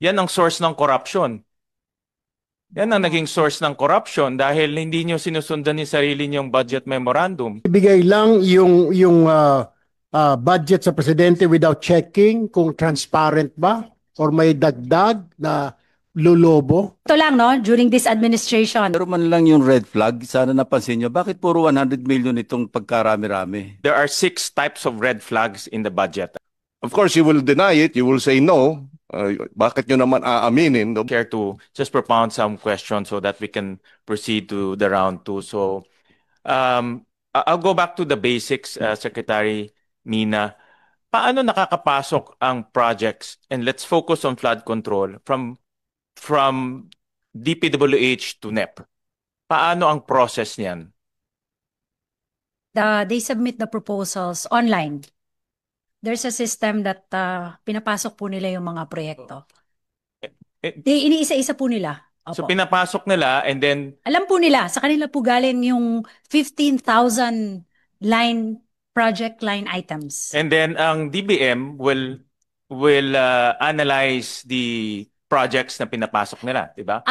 Yan ang source ng corruption. Yan ang naging source ng corruption dahil hindi nyo sinusundan yung sarili nyong budget memorandum. Ibigay lang yung budget sa presidente without checking kung transparent ba or may dagdag na lulobo. Ito lang, no? During this administration. Pero man lang yung red flag, sana napansin nyo, bakit puro 100 million itong pagkarami-rami? There are 6 types of red flags in the budget. Of course, you will deny it. You will say no. Bakit nyo naman aaminin? Care to just propound some questions so that we can proceed to the round 2. So I'll go back to the basics, Secretary Mina. Paano nakakapasok ang projects, and let's focus on flood control, from DPWH to NEP? Paano ang process niyan? They submit the proposals online. There's a system that pinapasok po nila yung mga proyekto. Iniisa-isa po nila. So Opo. pinapasok nila and then Alam po nila, sa kanila po galing yung 15,000 project line items. and then ang DBM will analyze the projects na pinapasok nila, di ba?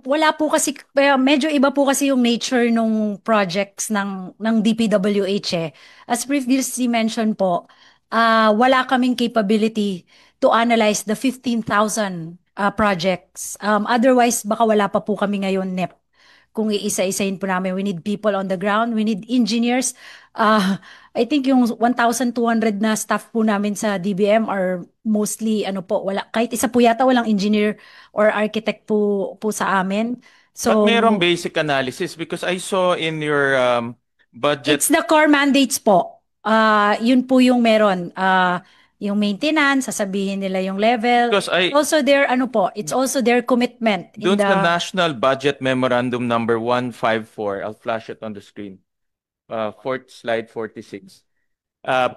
Wala po kasi, medyo iba po kasi yung nature ng projects ng DPWH eh. As previously mentioned po, wala kaming capability to analyze the 15,000 projects. Otherwise, baka wala pa po kami ngayon NEP. Kung iisa-isahin po namin, we need people on the ground, we need engineers. I think yung 1,200 na staff po namin sa DBM are mostly, ano po, wala, kahit isa po yata walang engineer or architect po sa amin. So, But mayroong basic analysis because I saw in your budget. it's the core mandates po. Yun po yung meron. Yung maintenance, sasabihin nila yung level. Because Also their, ano po, it's also their commitment in doon the... sa National Budget Memorandum number 154, I'll flash it on the screen. Slide 46.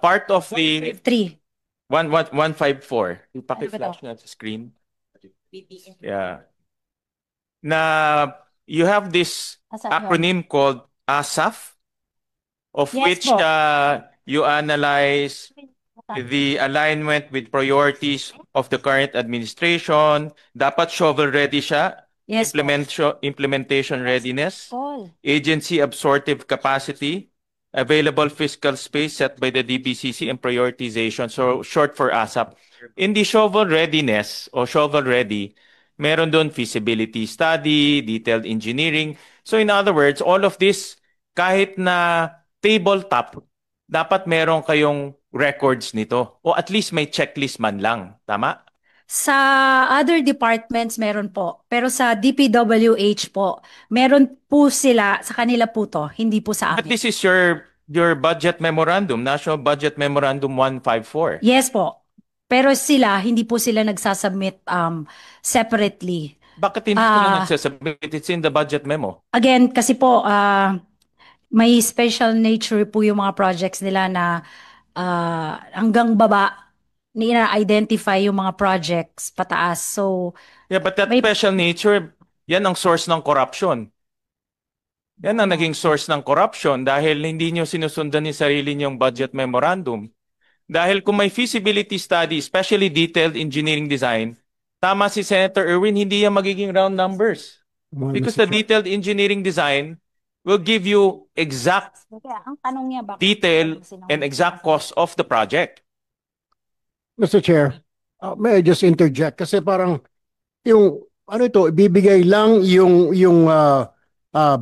Part of the 3. 154. Paki-flash na sa screen. Yeah. Na you have this acronym called ASAF, of Yes which po. you analyze the alignment with priorities of the current administration. Dapat shovel-ready siya. Yes po. Implementation readiness. Paul. Agency absorptive capacity, available fiscal space set by the DBCC, and prioritization. So short for ASAP. In the shovel readiness o shovel ready, meron doon feasibility study, detailed engineering. So in other words, all of this, kahit na tabletop, dapat meron kayong records nito. O at least may checklist man lang. Tama? Sa other departments, meron po. Pero sa DPWH po, meron po sila, sa kanila po to, hindi po sa But amin. this is your budget memorandum, National Budget Memorandum 154. Yes po. Pero sila, hindi po sila nagsasubmit separately. Bakit hindi sila nagsasubmit? It's in the budget memo. Again, kasi po, may special nature po yung mga projects nila na hanggang baba, na-identify yung mga projects pataas. So, Yeah, but that special nature, yan ang source ng corruption. Yan ang naging source ng corruption dahil hindi nyo sinusundan yung sarili nyong budget memorandum. Dahil kung may feasibility study, especially detailed engineering design, tama si Senator Erwin, hindi yan magiging round numbers. Because the detailed engineering design will give you exact ang tanong niya, detail and exact cost of the project. Mr. Chair, may I just interject? Kasi parang yung, ano ito, ibibigay lang yung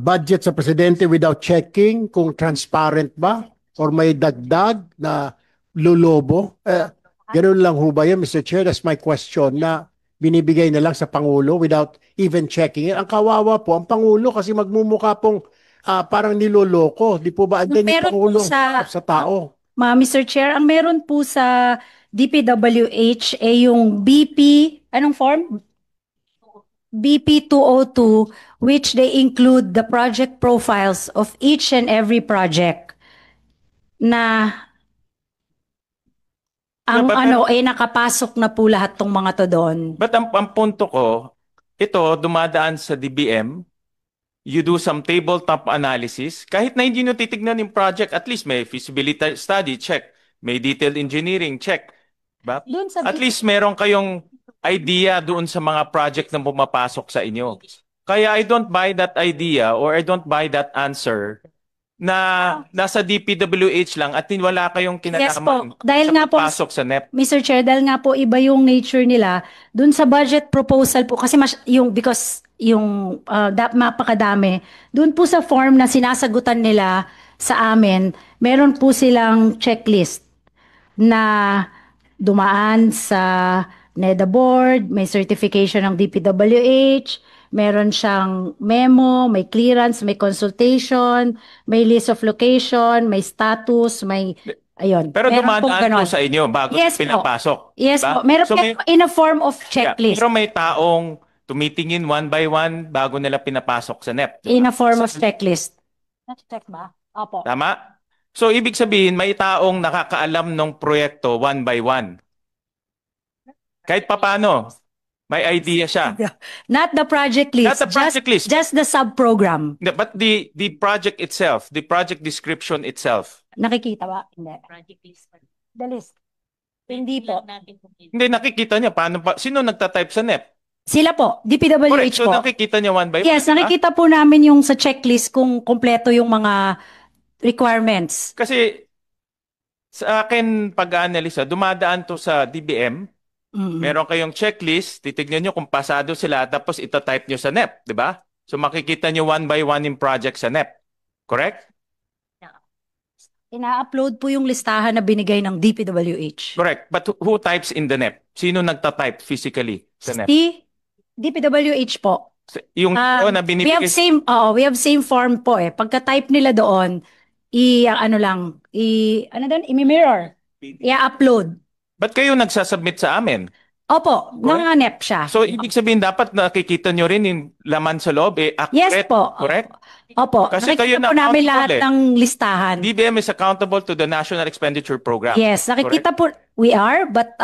budget sa presidente without checking kung transparent ba or may dagdag na lulobo. Ganun lang ho ba yun, Mr. Chair? That's my question, na binibigay na lang sa Pangulo without even checking it. Ang kawawa po, ang Pangulo kasi magmumukha pong parang niloloko. Di po ba? And then yung Pangulo sa tao. Mr. Chair, ang meron po sa DPWH ay yung anong form? BP 202, which they include the project profiles of each and every project na ang nakapasok na po lahat tong mga to doon. But ang punto ko, ito dumadaan sa DBM, you do some tabletop analysis, kahit na hindi nyo titignan yung project, at least may feasibility study, check. May detailed engineering, check. At least meron kayong idea doon sa mga project na pumapasok sa inyo. Kaya I don't buy that idea or I don't buy that answer na nasa DPWH lang at wala kayong Yes kinalaman po. Dahil sa nga po, pagpasok sa NEP. Mr. Chair, dahil nga po iba yung nature nila, dun sa budget proposal po, kasi because yung mapakadami, dun po sa form na sinasagutan nila sa amin, meron po silang checklist na dumaan sa NEDA board, may certification ng DPWH, meron siyang memo, may clearance, may consultation, may list of location, may status, may ayun. Pero Meron pong dumadaan po ganon. sa inyo bago Yes po. pinapasok. Yes diba? po. Meron So, in a form of yeah, checklist. pero may taong tumitingin one by one bago nila pinapasok sa NEP. In a form of checklist. Check ba? Opo. Tama? So, ibig sabihin, may taong nakakaalam ng proyekto one by one. Kahit papano, may idea siya. Not the project list. Not the project list. Just the sub-program. But the project itself, the project description itself, Nakikita ba? Hindi. The list. Hindi po. hindi nakikita niya paano pa, sino nagtatype sa NEP? Sila po. Correct. DPWH So, po. nakikita niya one by one. Yes, diba? nakikita po namin yung sa checklist kung kompleto yung mga requirements. Kasi sa akin pag-analisa, dumadaan to sa DBM. Meron kayong checklist, titignan nyo kung pasado sila, tapos itatype nyo sa NEP, di ba? So makikita nyo one by one yung project sa NEP. Correct? Ina-upload po yung listahan na binigay ng DPWH. Correct. But who types in the NEP? Sino nagtatype physically sa NEP? Si DPWH po. Yung na We binibigay. we have same form po eh. Pagka-type nila doon, i-mirror. I-upload. Ba't kayo nagsasubmit sa amin? Opo, nanganep siya. So, ibig sabihin, dapat nakikita nyo rin yung laman sa loob, accurate. Yes po. Correct? Opo, Kasi kayo nakikita po na namin accountable lahat ng listahan. DBM is accountable to the National Expenditure Program. Yes, nakikita po, we are, but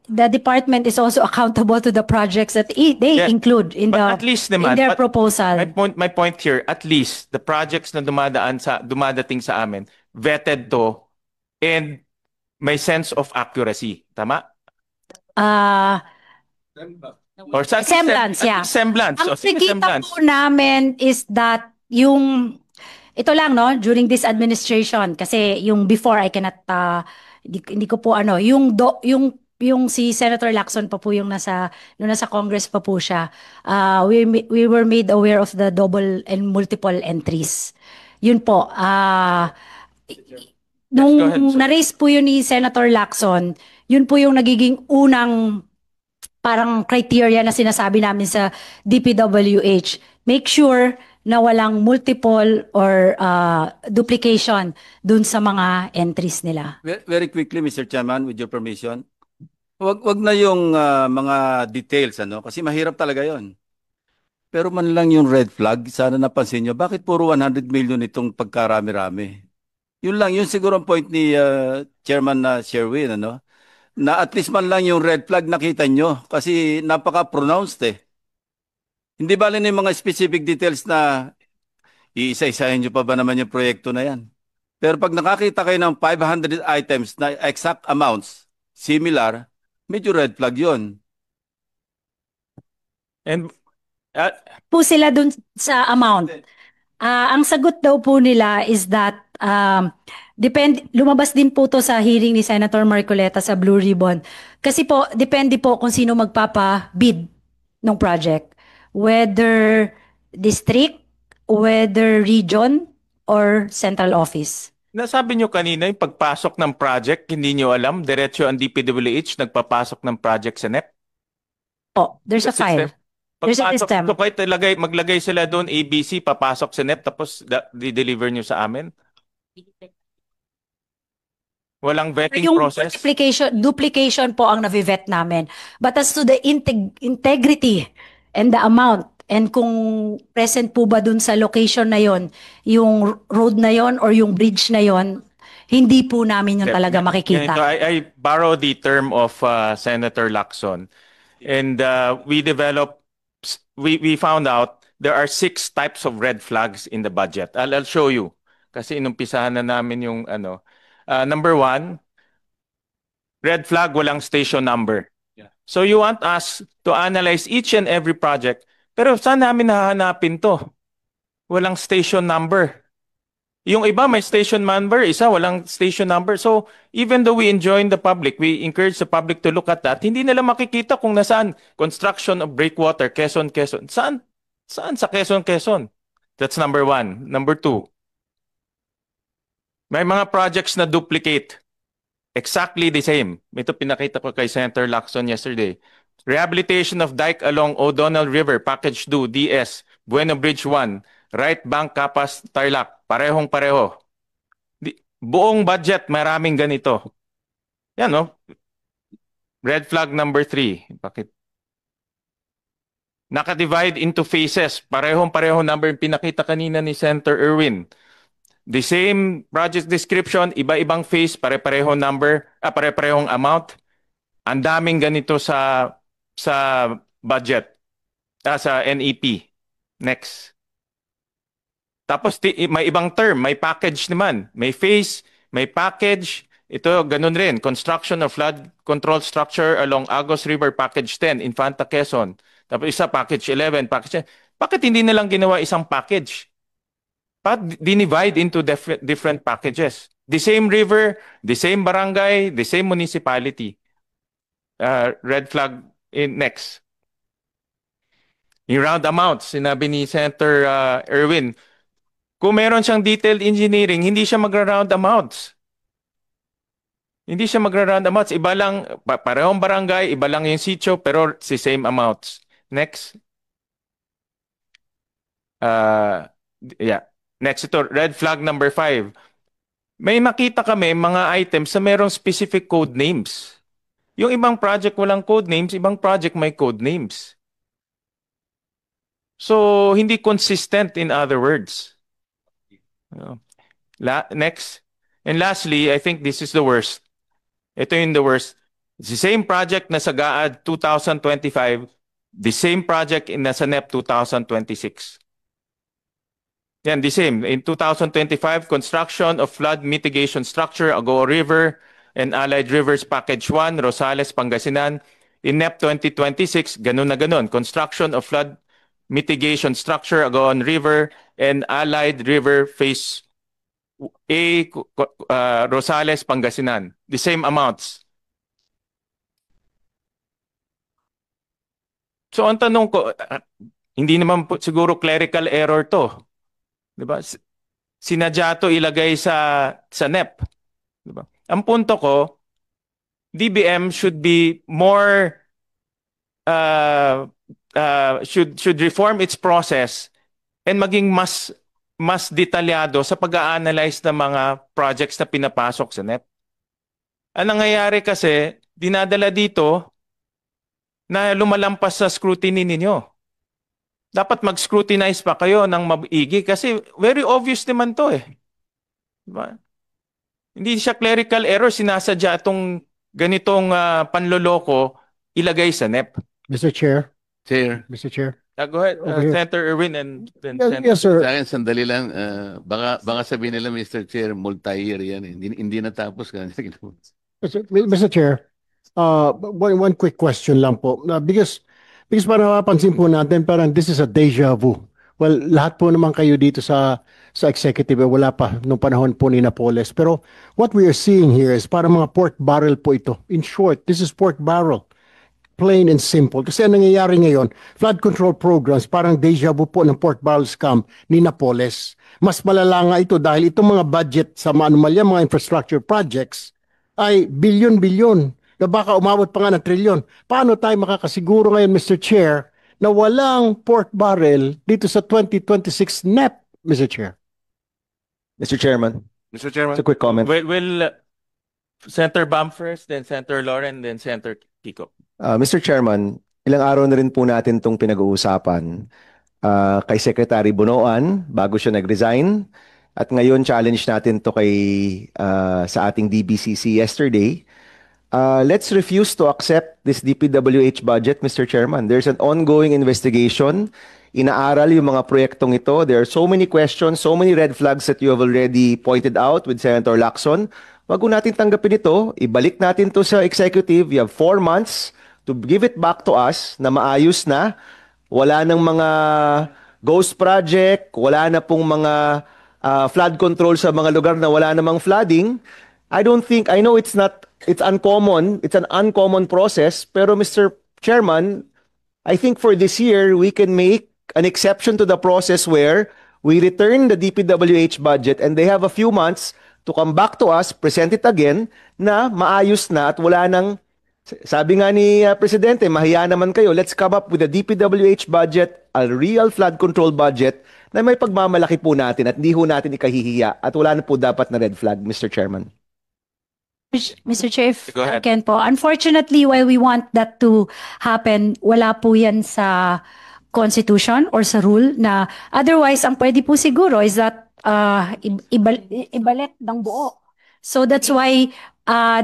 the department is also accountable to the projects that they Yes, include in but at least naman, their but proposal. My point here, at least the projects na dumadating sa amin, vetted to and may sense of accuracy. Tama? Or Semblance, yeah. Semblance. Ang O, sige, nakikita semblance. po namin is that ito lang no, during this administration, kasi yung before I cannot, hindi ko po yung si Senator Lacson pa po yung nung nasa Congress pa po siya, we were made aware of the double and multiple entries. Yun po, nung go ahead, sir. na-raise po yun ni Senator Lacson, yun po yung nagiging unang parang criteria na sinasabi namin sa DPWH. Make sure na walang multiple or duplication dun sa mga entries nila. Very quickly, Mr. Chairman, with your permission. Wag na yung mga details, kasi mahirap talaga yon. Pero man lang yung red flag, sana napansin nyo, bakit puro 100 million itong pagkarami-rami? Yun lang, yun siguro ang point ni Chairman Sherwin, na at least man lang yung red flag nakita nyo kasi napaka-pronounced eh. Hindi bali na yung mga specific details na iisa-isahin nyo pa ba naman yung proyekto na yan. Pero pag nakakita kayo ng 500 items na exact amounts, similar, medyo red flag yon. And Po sila dun sa amount. Ang sagot daw po nila is that lumabas din po to sa hearing ni Senator Marcoleta sa Blue Ribbon. Kasi po, depende po kung sino magpapa-bid ng project. Whether district, whether region, or central office. nasabi nyo kanina yung pagpasok ng project, hindi nyo alam, diretso ang DPWH nagpapasok ng project sa NEP. Oh, there's a file. There's a system. So kahit maglagay sila doon, ABC, papasok sa NEP, tapos di-deliver nyo sa amin? Walang vetting Yung process? duplication po ang navivet namin. But as to the integrity and the amount, and kung present po ba dun sa location na yon, yung road na yon or yung bridge na yon, hindi po namin yun talaga makikita. Ganito, I borrow the term of Senator Lacson, and we found out there are 6 types of red flags in the budget. I'll show you kasi inumpisahan na namin yung Number 1, red flag, walang station number. So you want us to analyze each and every project. Pero saan namin hahanapin to? Walang station number. Yung iba may station number, isa walang station number. So even though we enjoin the public, we encourage the public to look at that, hindi nila makikita kung nasaan construction of breakwater, Quezon. Saan sa Quezon? That's number one. Number two, may mga projects na duplicate. Exactly the same. Ito pinakita ko kay Senator Lacson yesterday. Rehabilitation of dike along O'Donnell River, Package 2, DS, Bueno Bridge 1, Right Bank, Capas, Tarlac. Parehong-pareho. Buong budget, maraming ganito. Yan, no? Red flag number 3. Bakit? Naka-divide into phases. Parehong-pareho number yung pinakita kanina ni Senator Erwin. The same project description, iba-ibang phase, pare-parehong number, pare-parehong amount. Ang daming ganito sa budget, sa NEP. Next. Tapos may ibang term, may package naman. May phase, may package. Ito, ganun rin. Construction of flood control structure along Agos River, Package 10, Infanta, Quezon. Tapos isa, Package 11, Package 10. Bakit hindi nalang ginawa isang package? Dinivide into different packages. The same river, the same barangay, the same municipality. Red flag next. Yung round amounts, sinabi ni Senator Erwin, kung meron siyang detailed engineering, hindi siya magra-round amounts. Hindi siya magra-round amounts. Iba lang, parehong barangay, iba lang yung sitio, pero si same amounts. Next. Yeah. Next ito, red flag number 5. May makita kami mga items na merong specific code names. Yung ibang project walang code names, ibang project may code names. So, hindi consistent in other words. Next. And lastly, I think this is the worst. Ito yung the worst. It's the same project na sa GAAD 2025, the same project in nasa NEP 2026. Yan, the same. In 2025, construction of flood mitigation structure, Agoo River and Allied Rivers Package 1, Rosales, Pangasinan. In NEP 2026, ganun na ganun. Construction of flood mitigation structure, Agoo River and Allied River Phase A, Rosales, Pangasinan. The same amounts. So ang tanong ko, hindi naman po siguro clerical error to. Diba? Sinadya to ilagay sa NEP. Diba? Ang punto ko, DBM should be more should reform its process and maging mas detalyado sa pag-a-analyze ng mga projects na pinapasok sa NEP. Ang nangyayari kasi, dinadala dito na lumalampas sa scrutiny ninyo. Dapat mag-scrutinize pa kayo ng maigi kasi very obvious naman to eh. Diba? Hindi siya clerical error, sinasadya itong ganitong panloloko ilagay sa NEP. Mr. Chair. Chair. Go ahead, Over here. Senator Erwin and then Yes, Senator. yes, sir. Sa akin, sandali lang. Baka sabihin nila, Mr. Chair, multi-year yan. Hindi natapos ka. Mr. Chair, one quick question lang po. Because parang napapansin po natin, parang this is a deja vu. Well, lahat po naman kayo dito sa executive, wala pa nung panahon po ni Napoles. Pero what we are seeing here is parang mga pork barrel po ito. In short, this is pork barrel. Plain and simple. Kasi ang nangyayari ngayon, flood control programs, parang deja vu po ng pork barrel scam ni Napoles. Mas malala nga ito dahil itong mga budget sa anomalya, mga infrastructure projects, ay bilyon-bilyon na baka umabot pa nga ng trilyon. Paano tayo makakasiguro ngayon, Mr. Chair, na walang pork barrel dito sa 2026 NEP, Mr. Chair? Mr. Chairman, Mr. Chairman. it's a quick comment. Will Senator Bam first, then Senator Lauren, then Senator Kiko. Mr. Chairman, ilang araw na rin po natin itong pinag-uusapan kay Secretary Bonoan bago siya nag-resign. At ngayon, challenge natin to sa ating DBCC yesterday. Let's refuse to accept this DPWH budget, Mr. Chairman. There's an ongoing investigation. Inaaral yung mga proyektong ito. There are so many questions, so many red flags that you have already pointed out with Senator Lacson. Wag natin tanggapin ito. Ibalik natin to sa executive. You have 4 months to give it back to us na maayos na, wala nang mga ghost project, wala na pong mga flood control sa mga lugar na wala namang flooding. I know it's uncommon, it's an uncommon process, pero Mr. Chairman, I think for this year, we can make an exception to the process where we return the DPWH budget and they have a few months to come back to us, present it again, na maayos na at wala nang, sabi nga ni Presidente, mahiya naman kayo, let's come up with a DPWH budget, a real flood control budget, na may pagmamalaki po natin at hindi ho natin ikahihiya at wala na po dapat na red flag, Mr. Chairman. Mr. Chair, if Go I ahead. can po. Unfortunately, while we want that to happen, wala po yan sa Constitution or sa rule na otherwise, ang pwede po siguro is that ibalik ng buo. So that's why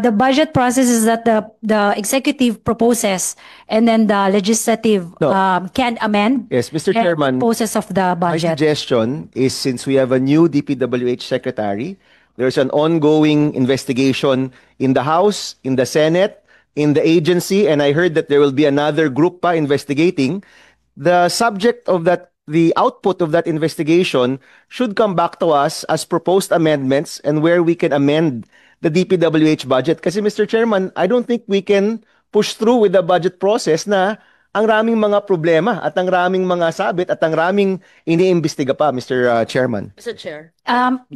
the budget process is that the executive proposes and then the legislative No. can amend Yes, Mr. and Chairman, proposes of the my budget. suggestion is since we have a new DPWH secretary, there's an ongoing investigation in the House, in the Senate, in the agency, and I heard that there will be another group pa investigating. The subject of that, the output of that investigation should come back to us as proposed amendments and where we can amend the DPWH budget. Kasi Mr. Chairman, I don't think we can push through with the budget process na ang raming mga problema at ang raming mga sabit at ang raming iniimbestiga pa, Mr. Chairman. Mr. Chair.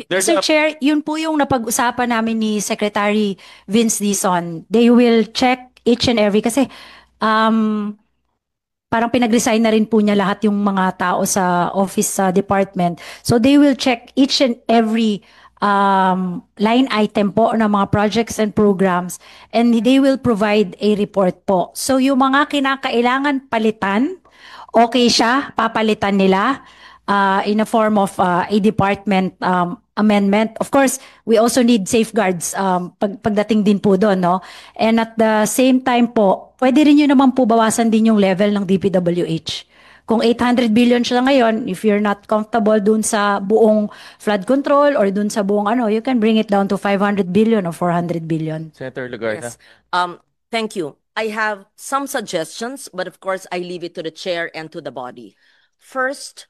There's Mr. a- Chair, yun po yung napag-usapan namin ni Secretary Vince Dizon. They will check each and every kasi parang pinag-resign na rin po niya lahat yung mga tao sa office sa department. So they will check each and every line item po ng mga projects and programs and they will provide a report po. So yung mga kinakailangan palitan, okay siya, papalitan nila in a form of a department amendment. Of course, we also need safeguards pagdating din po doon, no? And at the same time po, pwede rin yun naman po bawasan din yung level ng DPWH. Kung 800 billion siya ngayon, if you're not comfortable dun sa buong flood control or dun sa buong you can bring it down to 500 billion or 400 billion. Senator Legarda. Yes. Thank you. I have some suggestions, but of course, I leave it to the chair and to the body. First,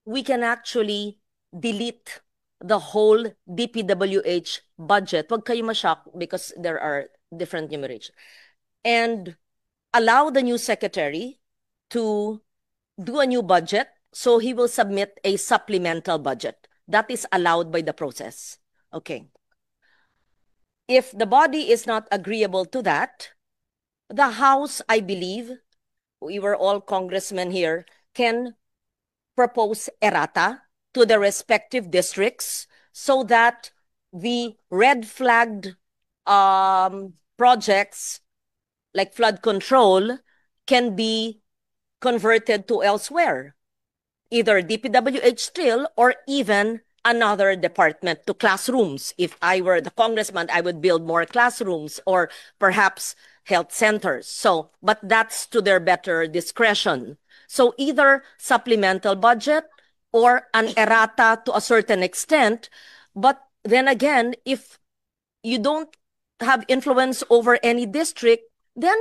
we can actually delete the whole DPWH budget. Huwag kayo ma-shock because there are different numerations. And allow the new secretary to do a new budget, so he will submit a supplemental budget. That is allowed by the process. Okay. If the body is not agreeable to that, the House, I believe, we were all congressmen here, can propose errata to the respective districts so that the red flagged projects like flood control can be converted to elsewhere, either DPWH still or even another department to classrooms. If I were the congressman, I would build more classrooms or perhaps health centers. So, but that's to their better discretion. So either supplemental budget or an errata to a certain extent. But then again, if you don't have influence over any district, then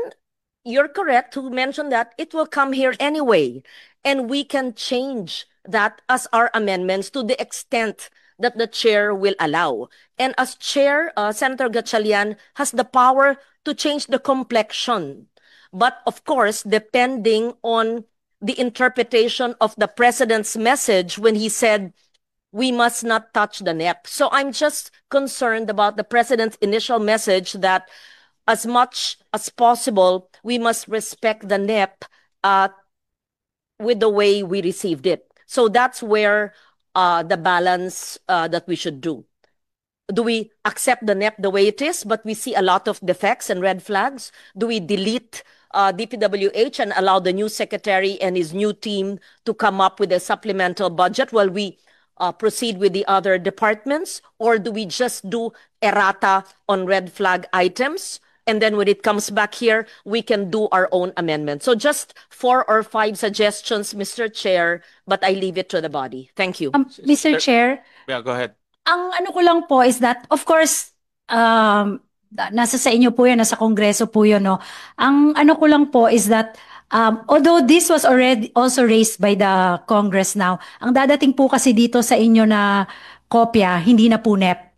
you're correct to mention that it will come here anyway. And we can change that as our amendments to the extent that the chair will allow. And as chair, Senator Gatchalian has the power to change the complexion. But of course, depending on the interpretation of the president's message when he said, we must not touch the NEP. So I'm just concerned about the president's initial message that as much as possible, we must respect the NEP with the way we received it. So that's where the balance that we should do. Do we accept the NEP the way it is, but we see a lot of defects and red flags? Do we delete DPWH and allow the new secretary and his new team to come up with a supplemental budget while we proceed with the other departments? Or do we just do errata on red flag items? And then when it comes back here, we can do our own amendment. So just 4 or 5 suggestions, Mr. Chair, but I leave it to the body. Thank you. Mr. Chair, Yeah, go ahead. ang ano ko lang po is that, of course, nasa sa inyo po yan, nasa Kongreso po yun, no? Ang ano ko lang po is that although this was already also raised by the Congress now, ang dadating po kasi dito sa inyo na kopya, hindi na po NEP.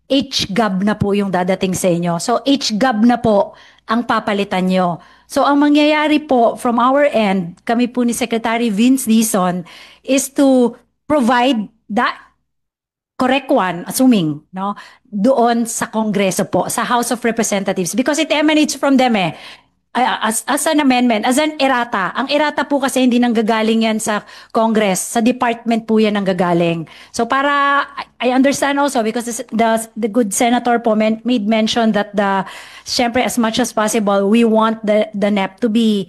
HGAB na po yung dadating sa inyo. So HGAB na po ang papalitan nyo. So ang mangyayari po from our end, kami po ni Secretary Vince Dizon, is to provide that correct one, assuming, no, doon sa Kongreso po, sa House of Representatives, because it emanates from them as an amendment, as an errata. Ang errata po kasi hindi nanggagaling yan sa Congress, sa department po yan nanggagaling. So para, I understand also because the good senator po made mention that syempre as much as possible, we want the NEP to be,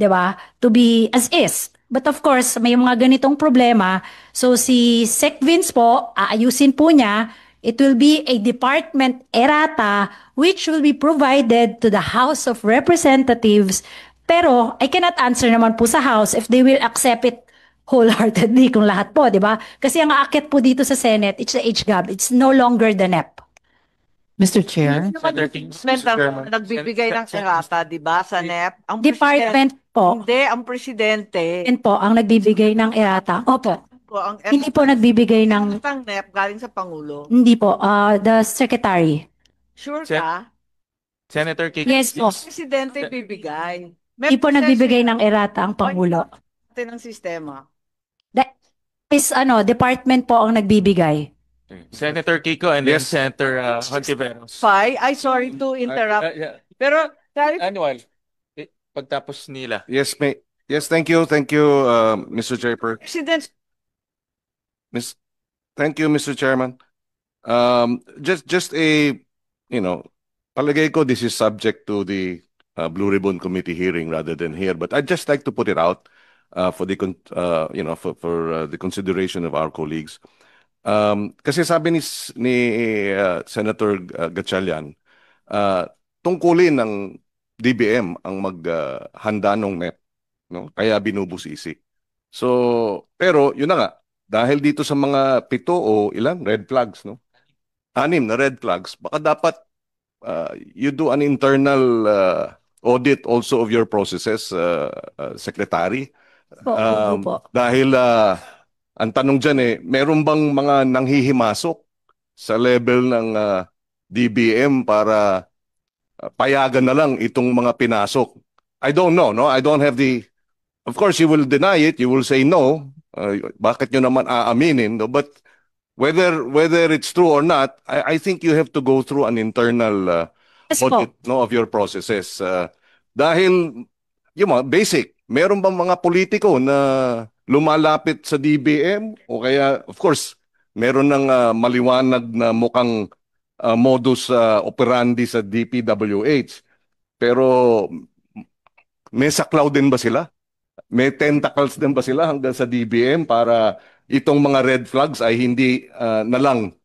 di ba, to be as is. But of course, may mga ganitong problema. So si Sec Vince po, aayusin po niya, it will be a department errata which will be provided to the House of Representatives. Pero I cannot answer naman po sa House if they will accept it wholeheartedly kung lahat po, di ba? Kasi ang aakyat po dito sa Senate, it's the HGAB. It's no longer the NEP. Mr. Chair, Senator King, President Mr. ang Chairman. nagbibigay ng errata, di ba, sa NEP? Ang Department po. Hindi, ang presidente. Yan po ang nagbibigay ng errata. Opo. Ang Hindi po nagbibigay ng, ng NEP galing sa Pangulo. hindi po, the secretary. Sure Sen- ka? Senator King. Yes po. Presidente bibigay. Hindi po nagbibigay ng errata ang Pangulo. ng sistema. That is, department po ang nagbibigay. Senator Kiko and then Yes. Senator Hontiveros. Sorry to interrupt. Yeah. Pero, Annual. Pagtapos nila. Yes, thank you, Mr. Chairper. President, Thank you, Mr. Chairman. Just palagay ko this is subject to the Blue Ribbon Committee hearing rather than here, but I'd just like to put it out for the the consideration of our colleagues. Kasi sabi ni Senator Gatchalian, tungkulin ng DBM ang maghanda ng NEP, no? Kaya binubusisi. So, pero yun na nga, dahil dito sa mga 7 o ilang red flags, no? 6 na red flags, baka dapat you do an internal audit also of your processes, Secretary. Po. Dahil ang tanong dyan meron bang mga nanghihimasok sa level ng DBM para payagan na lang itong mga pinasok? I don't know, no? I don't have of course, you will deny it, you will say no. Bakit nyo naman aaminin, no? But whether it's true or not, I think you have to go through an internal Yes audit, po. no, of your processes. Dahil, basic, meron bang mga politiko na lumalapit sa DBM o kaya, of course, meron ng maliwanag na mukhang modus operandi sa DPWH. Pero may saklaw din ba sila? May tentacles din ba sila hanggang sa DBM para itong mga red flags ay hindi na lang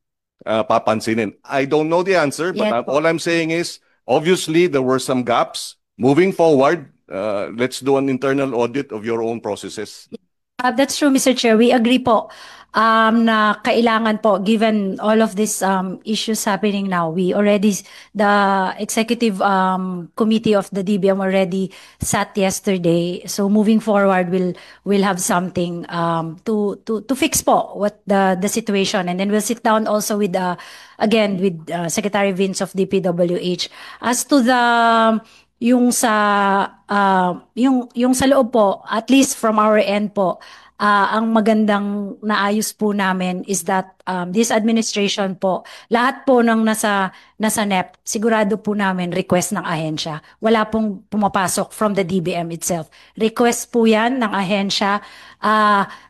papansinin? I don't know the answer, but Yeah, po. all I'm saying is, obviously, there were some gaps. Moving forward, let's do an internal audit of your own processes. That's true, Mr. Chair. We agree po na kailangan po, given all of these issues happening now, the executive committee of the DBM already sat yesterday. So moving forward, we'll have something to fix po what the situation, and then we'll sit down also with again with Secretary Vince of DPWH as to yung sa loob po, at least from our end po. Ang magandang naayos po namin is that this administration po, lahat po ng nasa NEP, sigurado po namin request ng ahensya. Wala pong pumapasok from the DBM itself. Request po yan ng ahensya.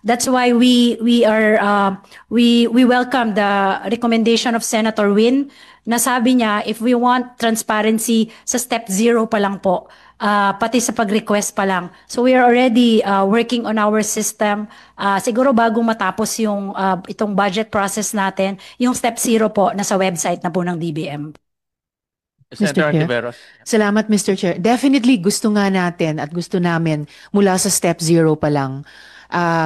That's why we welcome the recommendation of Senator Win na sabi niya, if we want transparency sa step 0 pa lang po, pati sa pag-request pa lang. So we are already working on our system. Siguro bago matapos itong budget process natin, yung step 0 po nasa website na po ng DBM. Senator Chair. Hontiveros. Salamat, Mr. Chair. Definitely gusto nga natin at gusto namin mula sa step 0 pa lang,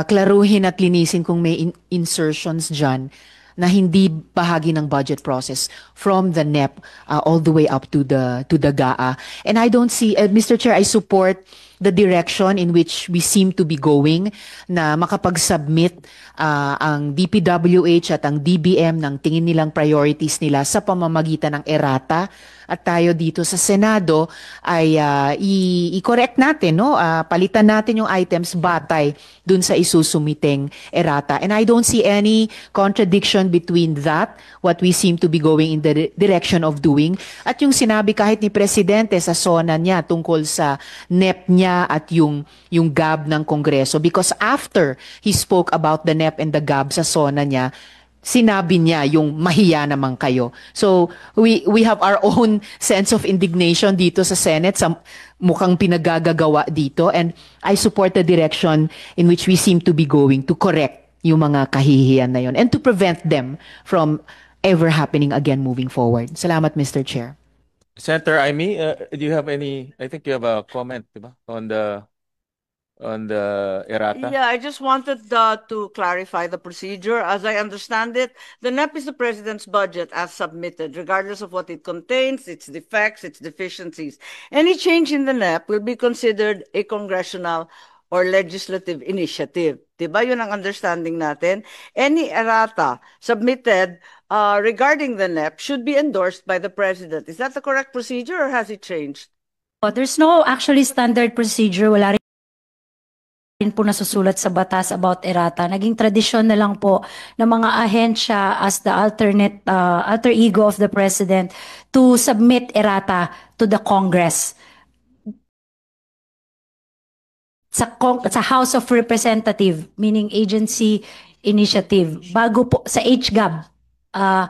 klaruhin at linisin kung may insertions dyan. na hindi bahagi ng budget process from the NEP all the way up to the GAA. And I don't see, Mr. Chair, I support the direction in which we seem to be going na makapag-submit ang DPWH at ang DBM ng tingin nilang priorities nila sa pamamagitan ng errata at tayo dito sa Senado ay i-correct natin, no? Palitan natin yung items batay dun sa isusumiteng errata. And I don't see any contradiction between that, what we seem to be going in the direction of doing, at yung sinabi kahit ni Presidente sa SONA niya tungkol sa NEP niya at yung GAB ng Kongreso. Because after he spoke about the NEP and the GAB sa SONA niya, sinabi niya yung mahiya naman kayo. So we have our own sense of indignation dito sa Senate sa mukhang pinagagagawa dito, and I support the direction in which we seem to be going to correct yung mga kahihiyan na yun and to prevent them from ever happening again moving forward. Salamat, Mr. Chair. Senator Amy, do you have any, I think you have a comment, diba, on the errata? Yeah, I just wanted to clarify the procedure. As I understand it, the NEP is the president's budget as submitted, regardless of what it contains, its defects, its deficiencies. Any change in the NEP will be considered a congressional or legislative initiative. Diba yun ang understanding natin? Any errata submitted regarding the NEP should be endorsed by the president. Is that the correct procedure or has it changed? There's no actually standard procedure. Wala rin po nasusulat sa batas about errata. Naging tradisyon na lang po ng mga ahensya as the alternate alter ego of the president to submit errata to the Congress. Sa House of Representative, meaning agency initiative, bago po sa HGAB.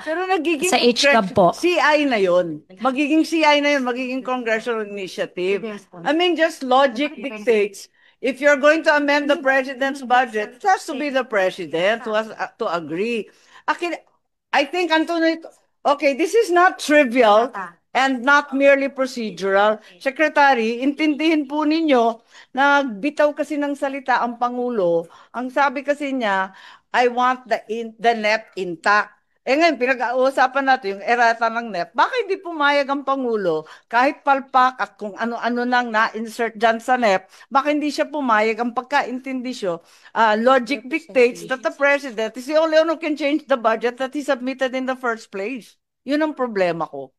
Pero nagiging sa HGAB po. CI na yun. Magiging CI na yun, magiging congressional initiative. I mean, just logic dictates. If you're going to amend the president's budget, it has to be the president who has to agree. I think, Antonio, okay, this is not trivial and not merely procedural. Secretary, intindihin po ninyo, nagbitaw kasi ng salita ang Pangulo. Ang sabi kasi niya, I want the NEP intact. Ngayon, pinag-uusapan natin yung errata ng NEP. Bakit hindi pumayag ang Pangulo kahit palpak at kung ano-ano nang na-insert dyan sa NEP, bakit hindi siya pumayag ang pagkaintindi siya? Logic dictates that the president is the only one who can change the budget that he submitted in the first place. Yun ang problema ko.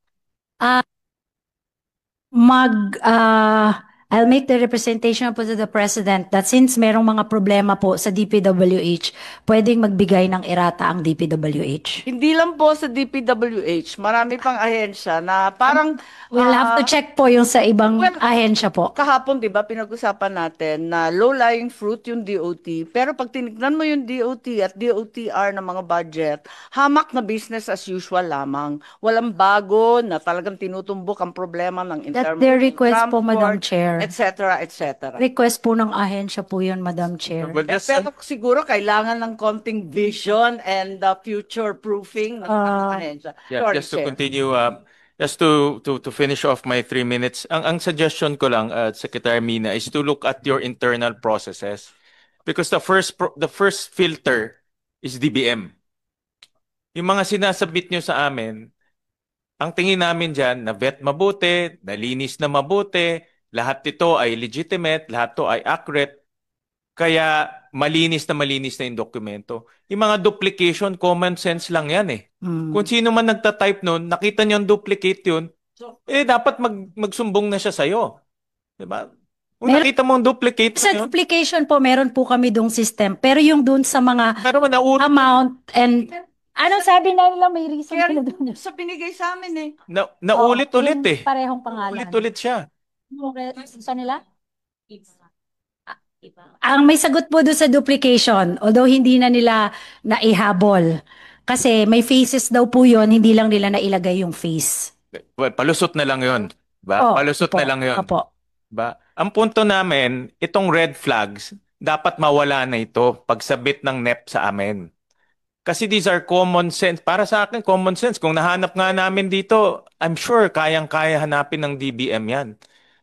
I'll make the representation po to the President that since merong mga problema po sa DPWH, pwedeng magbigay ng errata ang DPWH. Hindi lang po sa DPWH, marami pang ahensya na parang... We'll have to check po yung sa ibang ahensya po. Kahapon, di ba, pinag-usapan natin na low-lying fruit yung DOT, pero pag tinignan mo yung DOT at DOTR ng mga budget, hamak na business as usual lamang. Walang bago na talagang tinutumbok ang problema ng That's their request po, Madam Chair. Etc. etc. Request po ng ahensya po yun, Madam Chair. Well, just, Pero siguro kailangan ng konting vision and future proofing ng ahensya. yeah, Sorry, just to Chair. continue, just to finish off my 3 minutes, ang suggestion ko lang, Secretary Mina, is to look at your internal processes, because the first filter is DBM. Yung mga sinasabit nyo sa amin, ang tingin namin dyan, na vet mabuti, nalinis na mabuti, lahat ito ay legitimate, lahat ito ay accurate, kaya malinis na yung dokumento. Yung mga duplication, common sense lang yan eh. Kung sino man nagtatype nun, nakita niyo ang duplicate yun, dapat magsumbong na siya sa'yo. Diba? Kung nakita mo ang duplicate Sa yun, duplication po, meron po kami dong system. Pero yung dun sa mga pero amount and... Ano sabi na nila may reason Kaya sila dun? sa binigay sa amin eh. naulit-ulit Yung eh. Parehong pangalan. Ulit-ulit siya. Sa nila? Ang may sagot po doon sa duplication, although hindi na nila naihabol. Kasi may faces daw po yun, hindi lang nila nailagay yung face. Well, palusot na lang yun. Ba? Palusot na lang yun. Opo. Ba? Ang punto namin, itong red flags, dapat mawala na ito pagsabit ng NEP sa amin. Kasi these are common sense. Para sa akin, common sense. Kung nahanap nga namin dito, I'm sure kayang-kaya hanapin ng DBM yan.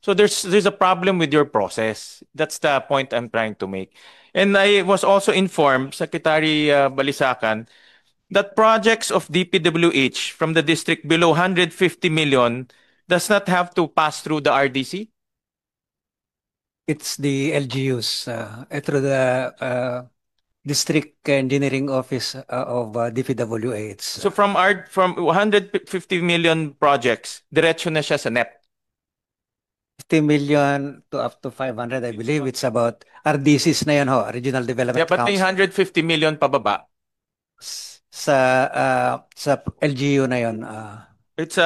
So there's a problem with your process. That's the point I'm trying to make. And I was also informed, Secretary Balisacan, that projects of DPWH from the district below 150 million does not have to pass through the RDC? It's the LGUs through the District Engineering Office of DPWH. So from 150 million projects, diretso na siya sa NEP. 50 million to up to 500, I believe. It's about RDCs na yan ho, Regional Development Yeah, but may Council. 150 million pababa. Sa LGU na yon. It's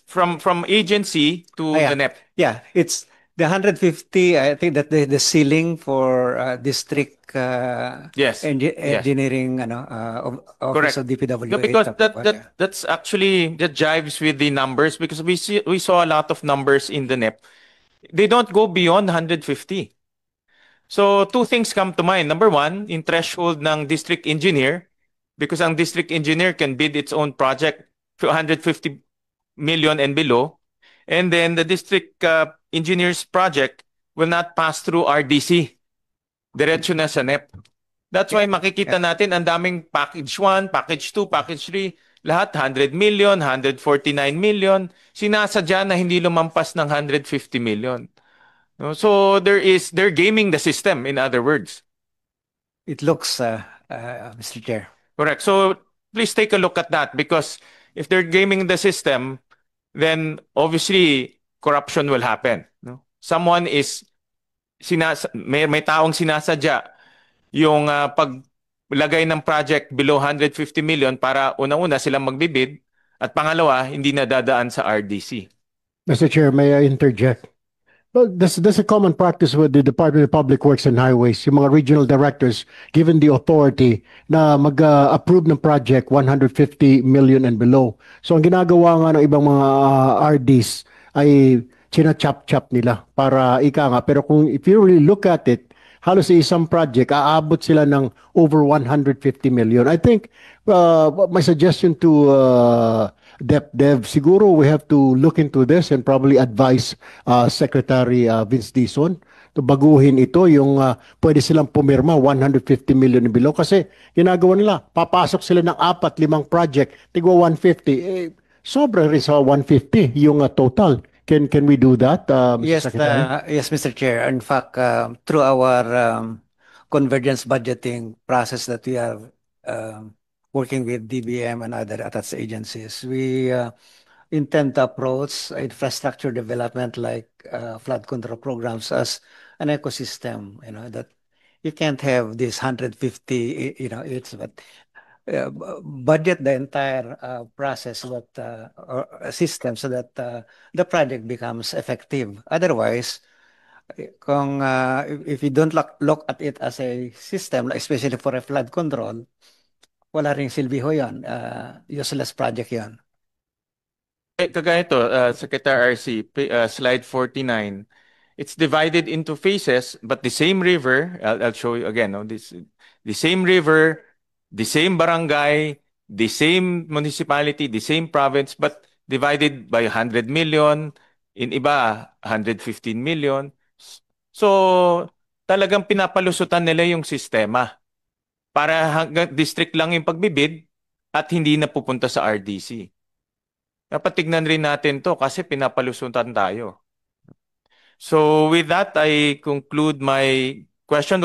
from agency to yeah. the NEP. Yeah, it's the 150. I think that the ceiling for district Yes. engineering office Correct. of DPWH. Yeah, because that's actually that jives with the numbers, because we saw a lot of numbers in the NEP. They don't go beyond 150. So two things come to mind. Number one, in threshold ng district engineer, because ang district engineer can bid its own project to 150 million and below. And then the district engineer's project will not pass through RDC. Diretso na sa NEP. That's why makikita natin ang daming package 1, package 2, package 3, lahat 100 million, 149 million, sinasadya na hindi lumampas ng 150 million. No? So they're gaming the system, in other words. It looks, Mr. Chair. Correct. So please take a look at that, because if they're gaming the system, then obviously corruption will happen. No? Someone is may taong sinasadya yung paglagay ng project below 150 million para unang-una silang magbibid, at pangalawa, hindi na dadaan sa RDC. Mr. Chair, may I interject? Well, that's a common practice with the Department of Public Works and Highways. Yung mga regional directors given the authority na mag-approve ng project 150 million and below. So ang ginagawa nga ng ibang mga RDs ay china-chop-chop nila para ika nga. Pero if you really look at it, halos sa isang project, aabot sila ng over 150 million. I think my suggestion to DepDev, siguro we have to look into this and probably advise Secretary Vince Dizon to baguhin ito, yung pwede silang pumirma 150 million and below, kasi ginagawa nila, papasok sila ng 4-5 project, tigwa 150, sobra rin sa 150 yung total. Can we do that, Mr. Yes, Secretary? yes, Mr. Chair. In fact, through our convergence budgeting process that we are working with DBM and other attached agencies, we intend to approach infrastructure development like flood control programs as an ecosystem. That you can't have this 150. It's but budget the entire process or system so that the project becomes effective. Otherwise, if you don't look at it as a system, especially for a flood control, wala ring silbi ho yun. Useless project yun. Kagaya ito, Secretary RC, slide 49, it's divided into phases, but the same river, I'll show you again, the same river, the same barangay, the same municipality, the same province, but divided by 100 million, in iba, 115 million. So, talagang pinapalusutan nila yung sistema para hanggang district lang yung pagbibid at hindi na pupunta sa RDC. Dapat tignan rin natin to kasi pinapalusutan tayo. So with that, I conclude my question.